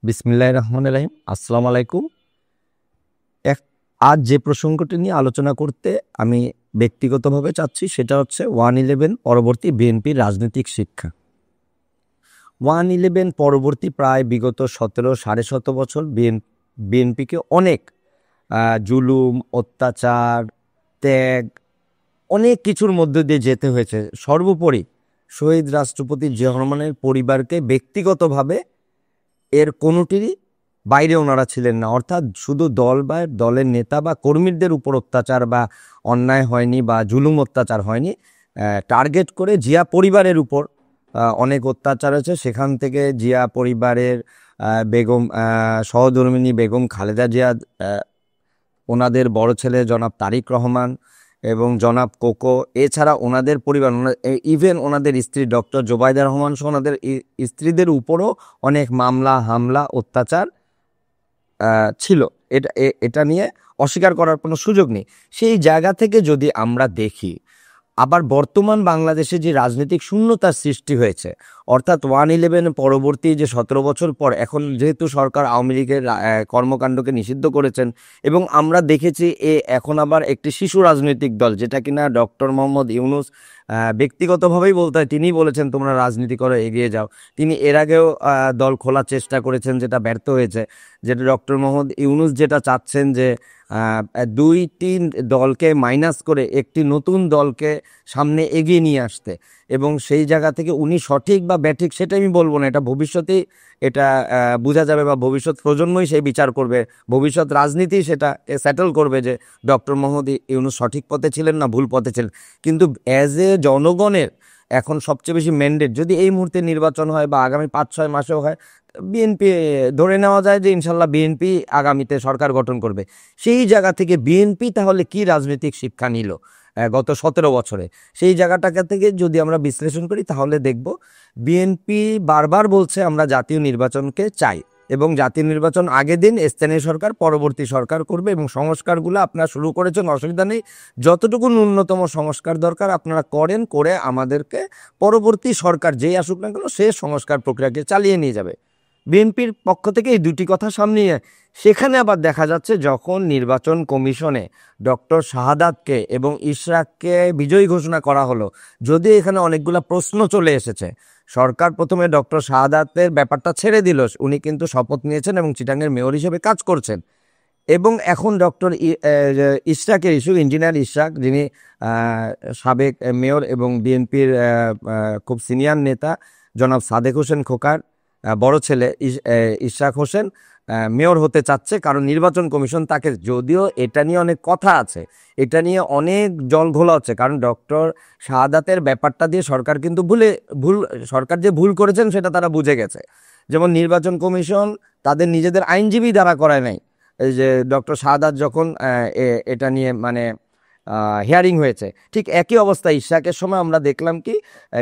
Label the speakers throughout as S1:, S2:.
S1: বিসমিল্লাহির রহমানির রহিম। আসসালামু আলাইকুম। এক আজ যে প্রসঙ্গটি নিয়ে আলোচনা করতে আমি ব্যক্তিগতভাবে চাচ্ছি সেটা হচ্ছে 1/11 পরবর্তী বিএনপির রাজনৈতিক শিক্ষা। 1/11 পরবর্তী প্রায় বিগত 17 বছর বিএনপিকে অনেক জুলুম, অত্যাচার, ত্যাগ, অনেক কিছুর মধ্য দিয়ে যেতে হয়েছে। সর্বোপরি শহীদ রাষ্ট্রপতি জিয়া রহমানের পরিবারকে ব্যক্তিগতভাবে এর কোনোটিরই বাইরে ওনারা ছিলেন না। অর্থাৎ শুধু দল বা দলের নেতা বা কর্মীদের উপর অত্যাচার বা অন্যায় হয়নি বা জুলুম অত্যাচার হয়নি, টার্গেট করে জিয়া পরিবারের উপর অনেক অত্যাচার হয়েছে। সেখান থেকে জিয়া পরিবারের বেগম সহধর্মিণী বেগম খালেদা জিয়া, ওনাদের বড় ছেলে জনাব তারিক রহমান এবং জনাব কোকো, এছাড়া ওনাদের পরিবার, ইভেন ওনাদের স্ত্রী ডক্টর জোবাইদা রহমান সহ ওনাদের স্ত্রীদের উপরও অনেক মামলা, হামলা, অত্যাচার ছিল। এটা নিয়ে অস্বীকার করার কোনো সুযোগ নেই। সেই জায়গা থেকে যদি আমরা দেখি, আবার বর্তমান বাংলাদেশে যে রাজনৈতিক শূন্যতার সৃষ্টি হয়েছে, অর্থাৎ 1/11 পরবর্তী যে 17 বছর পর এখন যেহেতু সরকার আওয়ামী লীগের কর্মকাণ্ডকে নিষিদ্ধ করেছেন এবং আমরা দেখেছি এখন আবার একটি শিশু রাজনৈতিক দল, যেটা কিনা ডক্টর মোহাম্মদ ইউনূস ব্যক্তিগতভাবেই বলতে হয়, তিনিই বলেছেন তোমরা রাজনীতি করো, এগিয়ে যাও। তিনি এর আগেও দল খোলার চেষ্টা করেছেন, যেটা ব্যর্থ হয়েছে। যেটা ডক্টর মোহাম্মদ ইউনূস যেটা চাচ্ছেন যে 2-3 দলকে মাইনাস করে একটি নতুন দলকে সামনে এগিয়ে নিয়ে আসতে, এবং সেই জায়গা থেকে উনি সঠিক বা ব্যাঠিক সেটা আমি বলবো না, এটা ভবিষ্যতেই এটা বোঝা যাবে বা ভবিষ্যৎ প্রজন্মই সেই বিচার করবে, ভবিষ্যৎ রাজনীতি সেটা সেটেল করবে যে ডক্টর মোহাম্মদ ইউনূস সঠিক পথে ছিলেন না ভুল পথে ছিলেন। কিন্তু অ্যাজ এ জনগণের এখন সবচেয়ে বেশি ম্যান্ডেট, যদি এই মুহূর্তে নির্বাচন হয় বা আগামী 5-6 মাসেও হয়, বিএনপি ধরে নেওয়া যায় যে ইনশাল্লাহ বিএনপি আগামীতে সরকার গঠন করবে। সেই জায়গা থেকে বিএনপি তাহলে কি রাজনৈতিক শিক্ষা নিল গত 17 বছরে, সেই জায়গাটাকে থেকে যদি আমরা বিশ্লেষণ করি তাহলে দেখব বিএনপি বারবার বলছে আমরা জাতীয় নির্বাচনকে চাই এবং জাতীয় নির্বাচন আগে দিন স্থানীয় সরকার পরবর্তী সরকার করবে, এবং সংস্কারগুলো আপনারা শুরু করেছেন, অসুবিধা নেই, যতটুকু ন্যূনতম সংস্কার দরকার আপনারা করেন, করে আমাদেরকে পরবর্তী সরকার যেই আসুক না কেন সে সংস্কার প্রক্রিয়াকে চালিয়ে নিয়ে যাবে। বিএনপির পক্ষ থেকে এই দুটি কথা সামনে, সেখানে আবার দেখা যাচ্ছে যখন নির্বাচন কমিশনে ডক্টর শাহাদাতকে এবং ইশরাককে বিজয়ী ঘোষণা করা হলো, যদিও এখানে অনেকগুলো প্রশ্ন চলে এসেছে। সরকার প্রথমে ডক্টর শাহাদাতের ব্যাপারটা ছেড়ে দিল, উনি কিন্তু শপথ নিয়েছেন এবং চিটাঙ্গের মেয়র হিসেবে কাজ করছেন, এবং এখন ডক্টর ইশরাকের ইস্যু, ইঞ্জিনিয়ার ইশরাক, যিনি সাবেক মেয়র এবং বিএনপির খুব সিনিয়র নেতা জনাব সাদেক হোসেন খোকার বড় ছেলে ইশরাক হোসেন মেয়র হতে চাচ্ছে, কারণ নির্বাচন কমিশন তাকে, যদিও এটা নিয়ে অনেক কথা আছে, এটা নিয়ে অনেক জল ঘোলা হচ্ছে, কারণ ডক্টর শাহাদাতের ব্যাপারটা দিয়ে সরকার কিন্তু সরকার যে ভুল করেছেন সেটা তারা বুঝে গেছে। যেমন নির্বাচন কমিশন তাদের নিজেদের আইনজীবী দ্বারা করায় নাই। এই যে ডক্টর শাহাদাত যখন এটা নিয়ে মানে হিয়ারিং হয়েছে, ঠিক একই অবস্থা ইশরাকের সময় আমরা দেখলাম কি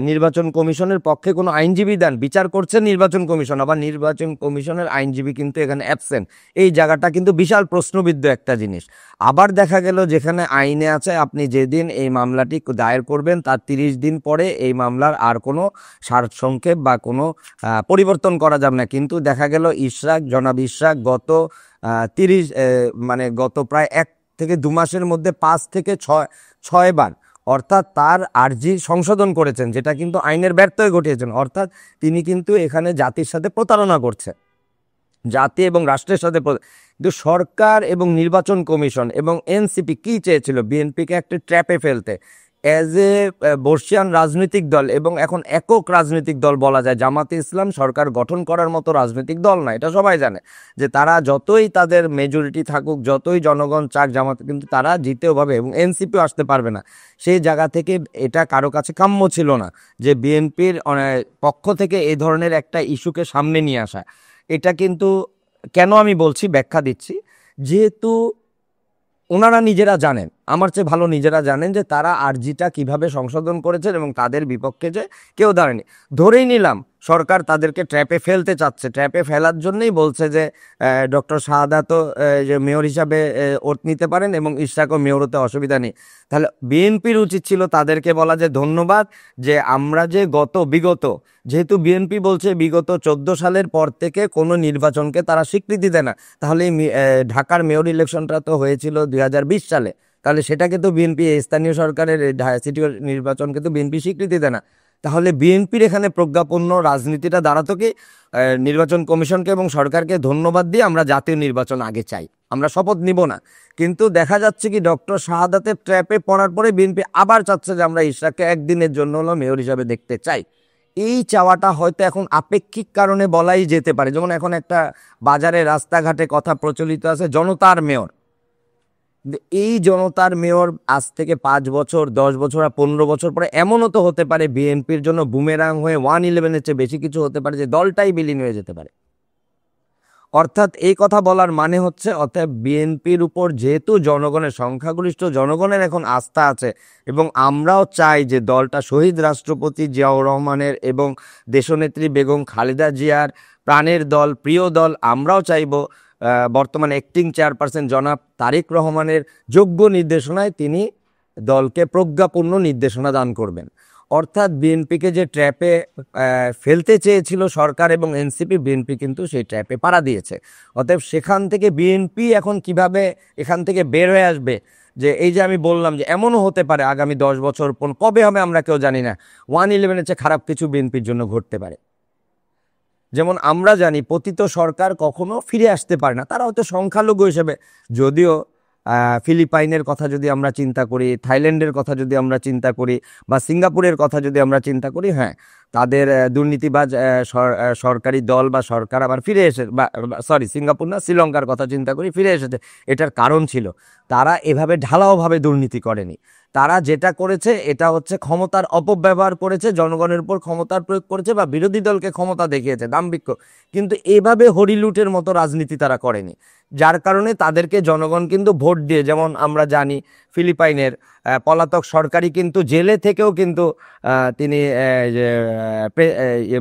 S1: নির্বাচন কমিশনের পক্ষে কোনো আইনজীবী দেন, বিচার করছেন নির্বাচন কমিশন, আবার নির্বাচন কমিশনের আইনজীবী কিন্তু এখানে অ্যাবসেন্ট। এই জায়গাটা কিন্তু বিশাল প্রশ্নবিদ্ধ একটা জিনিস। আবার দেখা গেল যেখানে আইনে আছে আপনি যেদিন এই মামলাটি দায়ের করবেন তার 30 দিন পরে এই মামলার আর কোনো সারসংক্ষেপ বা কোনো পরিবর্তন করা যাবে না, কিন্তু দেখা গেল জনাব ইশরাক গত প্রায় 1 থেকে 2 মাসের মধ্যে 5 থেকে 6 বার অর্থাৎ তার আর্জি সংশোধন করেছেন, যেটা কিন্তু আইনের ব্যর্থয় ঘটিয়েছেন। অর্থাৎ তিনি কিন্তু এখানে জাতির সাথে প্রতারণা করছে, জাতি এবং রাষ্ট্রের সাথে। কিন্তু সরকার এবং নির্বাচন কমিশন এবং এনসিপি কি চেয়েছিল? বিএনপিকে একটা ট্র্যাপে ফেলতে, অ্যাজ এ বর্ষিয়ান রাজনৈতিক দল এবং এখন একক রাজনৈতিক দল বলা যায়। জামাতে ইসলাম সরকার গঠন করার মতো রাজনৈতিক দল না, এটা সবাই জানে, যে তারা যতই তাদের মেজরিটি থাকুক, যতই জনগণ চাক জামাতে, কিন্তু তারা জিতেও পাবে এবং এনসিপিও আসতে পারবে না। সেই জায়গা থেকে এটা কারো কাছে কাম্য ছিল না যে বিএনপির পক্ষ থেকে এই ধরনের একটা ইস্যুকে সামনে নিয়ে আসা। এটা কিন্তু কেন আমি বলছি, ব্যাখ্যা দিচ্ছি, যেহেতু ওনারা নিজেরা জানেন, আমার চেয়ে ভালো নিজেরা জানেন যে তারা আর্জিটা কিভাবে সংশোধন করেছেন এবং তাদের বিপক্ষে যে কেউ দাঁড়ায়নি। ধরেই নিলাম সরকার তাদেরকে ট্র্যাপে ফেলতে চাচ্ছে। ট্র্যাপে ফেলার জন্যই বলছে যে ডক্টর শাহাদাতও যে মেয়র হিসাবে ওঠ নিতে পারেন এবং ইশরাকও মেয়র হতে অসুবিধা নেই। তাহলে বিএনপির উচিত ছিল তাদেরকে বলা যে ধন্যবাদ, যে আমরা যে বিগত যেহেতু বিএনপি বলছে বিগত 14 সালের পর থেকে কোনো নির্বাচনকে তারা স্বীকৃতি দেয় না, তাহলে ঢাকার মেয়র ইলেকশনটা তো হয়েছিল 2020 সালে, তাহলে সেটাকে তো বিএনপি, স্থানীয় সরকারের সিটি নির্বাচনকে তো বিএনপি স্বীকৃতি দেয় না। তাহলে বিএনপির এখানে প্রজ্ঞাপন্য রাজনীতিটা দাঁড়াতো কি নির্বাচন কমিশনকে এবং সরকারকে ধন্যবাদ দিয়ে আমরা জাতীয় নির্বাচন আগে চাই, আমরা শপথ নিব না। কিন্তু দেখা যাচ্ছে কি ডক্টর শাহাদাতের ট্র্যাপে পড়ার পরে বিএনপি আবার চাচ্ছে যে আমরা ইশরাককে একদিনের জন্য হলো মেয়র হিসাবে দেখতে চাই। এই চাওয়াটা হয়তো এখন আপেক্ষিক কারণে বলাই যেতে পারে। যেমন এখন একটা বাজারে রাস্তাঘাটে কথা প্রচলিত আছে জনতার মেয়র। এই জনতার মেয়র আজ থেকে 5 বছর 10 বছর আর 15 বছর পরে এমনও তো হতে পারে বিএনপির জন্য বুমেরাং হয়ে 111-এর চেয়ে বেশি কিছু হতে পারে, যে দলটাই বিলীন হয়ে যেতে পারে। অর্থাৎ এই কথা বলার মানে হচ্ছে অতএব বিএনপির উপর যেহেতু জনগণের, সংখ্যাগরিষ্ঠ জনগণের এখন আস্থা আছে এবং আমরাও চাই যে দলটা শহীদ রাষ্ট্রপতি জিয়াউর রহমানের এবং দেশনেত্রী বেগম খালেদা জিয়ার প্রাণের দল, প্রিয় দল, আমরাও চাইব বর্তমান অ্যাক্টিং চেয়ারপারসন জনাব তারেক রহমানের যোগ্য নির্দেশনায় তিনি দলকে প্রজ্ঞাপন্য নির্দেশনা দান করবেন। অর্থাৎ বিএনপিকে যে ট্র্যাপে ফেলতে চেয়েছিল সরকার এবং এনসিপি, বিএনপি কিন্তু সেই ট্র্যাপে পাড়া দিয়েছে। অতএব সেখান থেকে বিএনপি এখন কিভাবে এখান থেকে বের হয়ে আসবে, যে এই যে আমি বললাম যে এমনও হতে পারে আগামী 10 বছর কবে হবে আমরা কেউ জানি না, 111-এর চেয়ে খারাপ কিছু বিএনপির জন্য ঘটতে পারে। যেমন আমরা জানি পতিত সরকার কখনো ফিরে আসতে পারে না, তারা হয়তো সংখ্যালঘু হিসেবে, যদিও ফিলিপাইনের কথা যদি আমরা চিন্তা করি, থাইল্যান্ডের কথা যদি আমরা চিন্তা করি, বা সিঙ্গাপুরের কথা যদি আমরা চিন্তা করি, হ্যাঁ তাদের দুর্নীতিবাজ সরকারি দল বা সরকার আবার ফিরে এসে, বা সরি সিঙ্গাপুর না, শ্রীলঙ্কার কথা চিন্তা করি, ফিরে এসেছে। এটার কারণ ছিল তারা এভাবে ঢালাওভাবে দুর্নীতি করেনি, তারা যেটা করেছে এটা হচ্ছে ক্ষমতার অপব্যবহার করেছে, জনগণের উপর ক্ষমতার প্রয়োগ করেছে বা বিরোধী দলকে ক্ষমতা দেখিয়েছে দাম্ভিক্য, কিন্তু এভাবে হরিলুটের মতো রাজনীতি তারা করেনি। যার কারণে তাদেরকে জনগণ কিন্তু ভোট দিয়ে, যেমন আমরা জানি ফিলিপাইনের পলাতক সরকারি কিন্তু জেলে থেকেও কিন্তু তিনি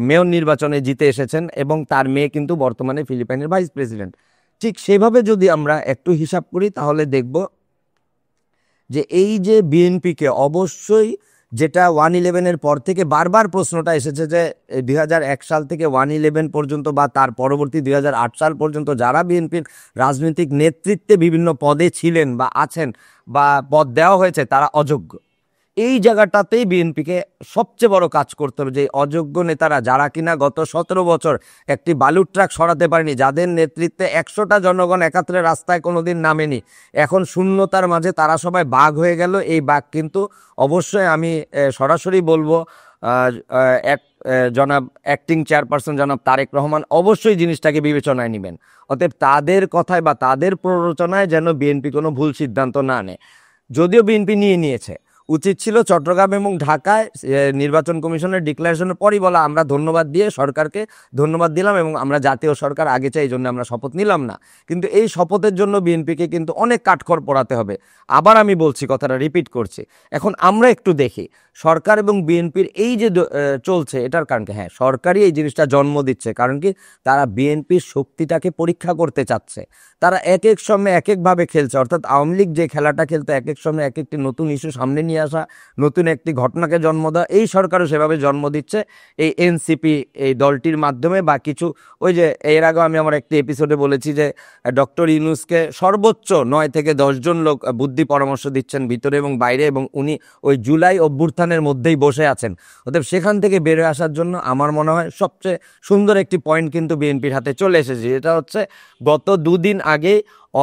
S1: মেয়র নির্বাচনে জিতে এসেছেন এবং তার মেয়ে কিন্তু বর্তমানে ফিলিপাইনের ভাইস প্রেসিডেন্ট। ঠিক সেভাবে যদি আমরা একটু হিসাব করি তাহলে দেখব যে এই যে বিএনপিকে অবশ্যই, যেটা 111-এর পর থেকে বারবার প্রশ্নটা এসেছে যে 2001 সাল থেকে 111 পর্যন্ত বা তার পরবর্তী 2008 সাল পর্যন্ত যারা বিএনপির রাজনৈতিক নেতৃত্বে বিভিন্ন পদে ছিলেন বা আছেন বা পদ দেওয়া হয়েছে তারা অযোগ্য। এই জায়গাটাতেই বিএনপিকে সবচেয়ে বড় কাজ করতে হবে, যে অযোগ্য নেতারা যারা কিনা গত 17 বছর একটি বালুর ট্রাক সরাতে পারেনি, যাদের নেতৃত্বে 100টা জনগণ একাত্রে রাস্তায় কোনোদিন নামেনি, এখন শূন্যতার মাঝে তারা সবাই বাঘ হয়ে গেল। এই বাঘ কিন্তু অবশ্যই আমি সরাসরি বলবো জনাব অ্যাক্টিং চেয়ারপারসন জনাব তারেক রহমান অবশ্যই জিনিসটাকে বিবেচনায় নেবেন। অতএব তাদের কথায় বা তাদের প্ররোচনায় যেন বিএনপি কোনো ভুল সিদ্ধান্ত না নেয়। যদিও বিএনপি নিয়েছে, উচিত ছিল চট্টগ্রাম এবং ঢাকায় নির্বাচন কমিশনের ডিক্লারেশনের পরই বলা আমরা ধন্যবাদ দিয়ে সরকারকে ধন্যবাদ দিলাম এবং আমরা জাতীয় সরকার আগে চাই, এই জন্য আমরা শপথ নিলাম না। কিন্তু এই শপথের জন্য বিএনপিকে কিন্তু অনেক কাঠখড় পোড়াতে হবে। আবার আমি বলছি, কথাটা রিপিট করছি। এখন আমরা একটু দেখি সরকার এবং বিএনপির এই যে চলছে, এটার কারণ কি? হ্যাঁ, সরকারই এই জিনিসটা জন্ম দিচ্ছে। কারণ কি? তারা বিএনপির শক্তিটাকে পরীক্ষা করতে চাচ্ছে। তারা এক এক সময় এক একভাবে খেলছে। অর্থাৎ আওয়ামী লীগ যে খেলাটা খেলতো, এক এক সময় এক একটি নতুন ইস্যু সামনে নিয়ে আসা, নতুন একটি ঘটনাকে জন্ম দেওয়া, এই সরকারও সেভাবে জন্ম দিচ্ছে এই এনসিপি এই দলটির মাধ্যমে। বা কিছু ওই যে এর আগেও আমি আমার একটি এপিসোডে বলেছি যে ডক্টর ইউনূসকে সর্বোচ্চ 9 থেকে 10 জন লোক বুদ্ধি পরামর্শ দিচ্ছেন ভিতরে এবং বাইরে, এবং উনি ওই জুলাই অভ্যুত্থানের মধ্যেই বসে আছেন। অতএব সেখান থেকে বেরোয় আসার জন্য আমার মনে হয় সবচেয়ে সুন্দর একটি পয়েন্ট কিন্তু বিএনপির হাতে চলে এসেছে। এটা হচ্ছে গত 2 দিন আগে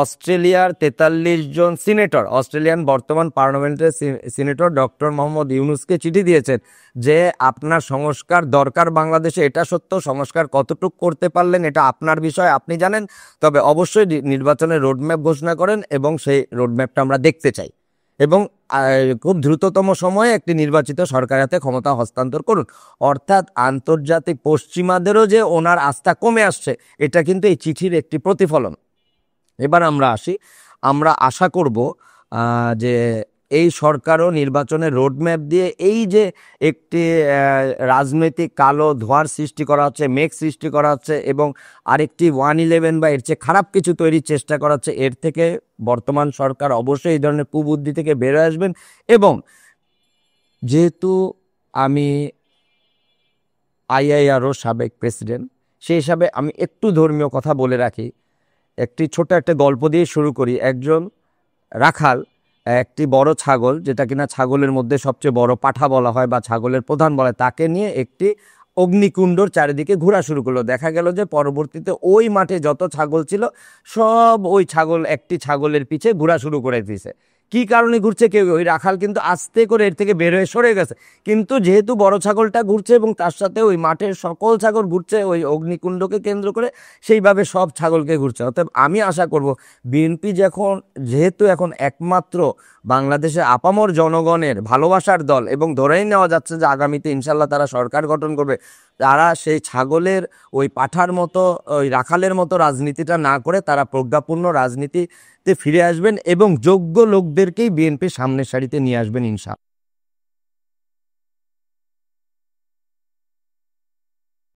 S1: অস্ট্রেলিয়ার 43 জন সিনেটর, অস্ট্রেলিয়ান বর্তমান পার্লামেন্টের সিনেটর ডক্টর মোহাম্মদ ইউনূসকে চিঠি দিয়েছেন যে আপনার সংস্কার দরকার বাংলাদেশে, এটা সত্য। সংস্কার কতটুকু করতে পারলেন এটা আপনার বিষয়, আপনি জানেন। তবে অবশ্যই নির্বাচনের রোডম্যাপ ঘোষণা করেন এবং সেই রোডম্যাপটা আমরা দেখতে চাই, এবং খুব দ্রুততম সময়ে একটি নির্বাচিত সরকারের হাতে ক্ষমতা হস্তান্তর করুন। অর্থাৎ আন্তর্জাতিক পশ্চিমাদেরও যে ওনার আস্থা কমে আসছে, এটা কিন্তু এই চিঠির একটি প্রতিফলন। এবার আমরা আসি, আমরা আশা করব যে এই সরকারও নির্বাচনের রোডম্যাপ দিয়ে এই যে একটি রাজনৈতিক কালো ধোঁয়ার সৃষ্টি করা হচ্ছে, মেঘ সৃষ্টি করা হচ্ছে এবং আরেকটি 111 বা এর চেয়ে খারাপ কিছু তৈরির চেষ্টা করা হচ্ছে, এর থেকে বর্তমান সরকার অবশ্যই এই ধরনের কুবুদ্ধি থেকে বেরোয় আসবেন। এবং যেহেতু আমি আইআইআরও সাবেক প্রেসিডেন্ট, সেই হিসাবে আমি একটু ধর্মীয় কথা বলে রাখি। একটি ছোট একটা গল্প দিয়ে শুরু করি। একজন রাখাল একটি বড় ছাগল, যেটা কিনা ছাগলের মধ্যে সবচেয়ে বড় পাঠা বলা হয় বা ছাগলের প্রধান বলা হয়, তাকে নিয়ে একটি অগ্নিকুণ্ডর চারিদিকে ঘোরা শুরু করলো। দেখা গেল যে পরবর্তীতে ওই মাঠে যত ছাগল ছিল সব ওই একটি ছাগলের পিছে ঘোরা শুরু করে দিয়েছে। কি কারণে ঘুরছে কেউ, ওই রাখাল কিন্তু আস্তে করে এর থেকে বের হয়ে সরে গেছে, কিন্তু যেহেতু বড় ছাগলটা ঘুরছে এবং তার সাথে ওই মাঠের সকল ছাগল ঘুরছে ওই অগ্নিকুণ্ডকে কেন্দ্র করে, সেইভাবে সব ছাগলকে ঘুরছে। অতএব আমি আশা করব বিএনপি যেহেতু এখন একমাত্র বাংলাদেশের আপামর জনগণের ভালোবাসার দল এবং ধরেই নেওয়া যাচ্ছে যে আগামীতে ইনশাল্লাহ তারা সরকার গঠন করবে, তারা সেই ছাগলের ওই পাঠার মতো ওই রাখালের মতো রাজনীতিটা না করে তারা প্রজ্ঞাপূর্ণ রাজনীতিতে ফিরে আসবেন এবং যোগ্য লোকদেরকেই বিএনপি সামনের সারিতে নিয়ে আসবেন ইনশাআল্লাহ।